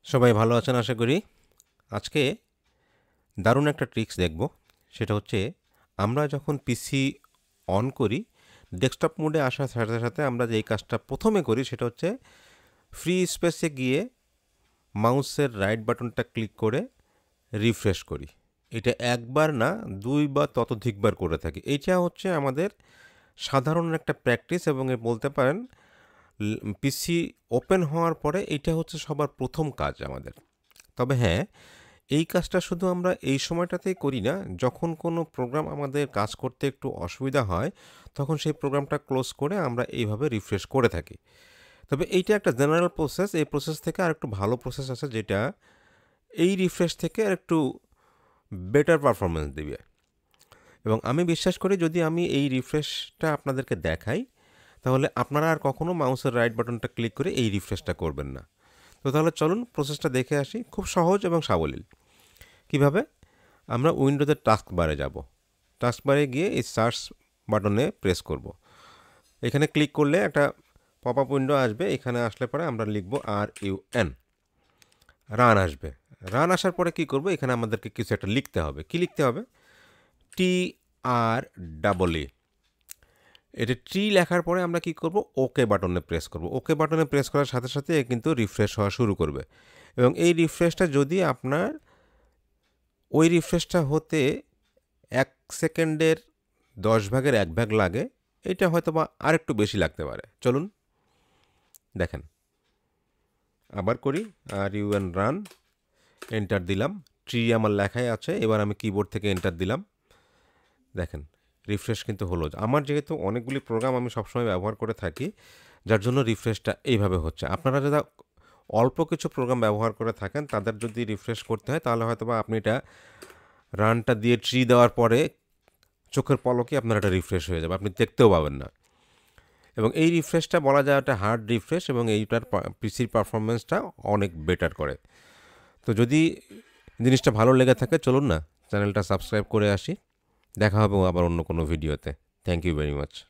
সবাই ভালো আছেন আশা করি। আজকে দারুণ একটা ট্রিক্স দেখব। সেটা হচ্ছে আমরা যখন পিসি অন করি, ডেস্কটপ মোডে আসার সাথে সাথে আমরা যে এই কাজটা প্রথমে করি সেটা হচ্ছে ফ্রি স্পেসে গিয়ে মাউসের রাইট বাটনটা ক্লিক করে রিফ্রেশ করি। এটা একবার না, ২ বা ততোধিকবার করে থাকি। এইটা হচ্ছে আমাদের সাধারণ একটা প্র্যাকটিস এবং বলতে পারেন পিসি ওপেন হওয়ার পরে এইটা হচ্ছে সবার প্রথম কাজ আমাদের। তবে হ্যাঁ, এই কাজটা শুধু আমরা এই সময়টাতেই করি না, যখন কোনো প্রোগ্রাম আমাদের কাজ করতে একটু অসুবিধা হয় তখন সেই প্রোগ্রামটা ক্লোজ করে আমরা এইভাবে রিফ্রেশ করে থাকি। তবে এইটা একটা জেনারেল প্রসেস। এই প্রসেস থেকে আর একটু ভালো প্রসেস আছে যেটা এই রিফ্রেশ থেকে আর একটু বেটার পারফরমেন্স দিবে। এবং আমি বিশ্বাস করি যদি আমি এই রিফ্রেশটা আপনাদেরকে দেখাই তাহলে আপনারা আর কখনো মাউসের রাইট বাটনটা ক্লিক করে এই রিফ্রেশটা করবেন না। তো তাহলে চলুন প্রসেসটা দেখে আসি। খুব সহজ এবং সাবলীল। কিভাবে? আমরা উইন্ডোজের টাস্ক বারে যাব। টাস্ক বারে গিয়ে এই সার্চ বাটনে প্রেস করব। এখানে ক্লিক করলে একটা পপ আপ উইন্ডো আসবে। এখানে আসলে পরে আমরা লিখব RUN, রান আসবে। রান আসার পরে কি করব? এখানে আমাদেরকে কিছু একটা লিখতে হবে। কি লিখতে হবে? TREE। এটা ট্রি লেখার পরে আমরা কি করব? ওকে বাটনে প্রেস করব। ওকে বাটনে প্রেস করার সাথে সাথে এ কিন্তু রিফ্রেশ হওয়া শুরু করবে। এবং এই রিফ্রেশটা যদি আপনার ওই রিফ্রেশটা হতে ১ সেকেন্ডের ১০ ভাগের ১ ভাগ লাগে, এটা হয়তোবা আরেকটু বেশি লাগতে পারে। চলুন দেখেন। আবার করি। RUN রান, এন্টার দিলাম। ট্রি আমার লেখাই আছে। এবার আমি কিবোর্ড থেকে এন্টার দিলাম। দেখেন রিফ্রেশ কিন্তু হলো। আমার যেহেতু অনেকগুলি প্রোগ্রাম আমি সবসময় ব্যবহার করে থাকি, যার জন্য রিফ্রেশটা এইভাবে হচ্ছে। আপনারা যারা অল্প কিছু প্রোগ্রাম ব্যবহার করে থাকেন তাদের যদি রিফ্রেশ করতে হয় তাহলে হয়তোবা আপনি এটা রানটা দিয়ে ট্রি দেওয়ার পরে চোখের পলকে আপনার এটা রিফ্রেশ হয়ে যাবে, আপনি দেখতেও পাবেন না। এবং এই রিফ্রেশটা বলা যায় একটা হার্ড রিফ্রেশ এবং এইটার পিসির পারফরমেন্সটা অনেক বেটার করে। তো যদি জিনিসটা ভালো লেগে থাকে চলুন না চ্যানেলটা সাবস্ক্রাইব করে আসি। দেখা হবে আবার অন্য কোনো ভিডিওতে। Thank you very much.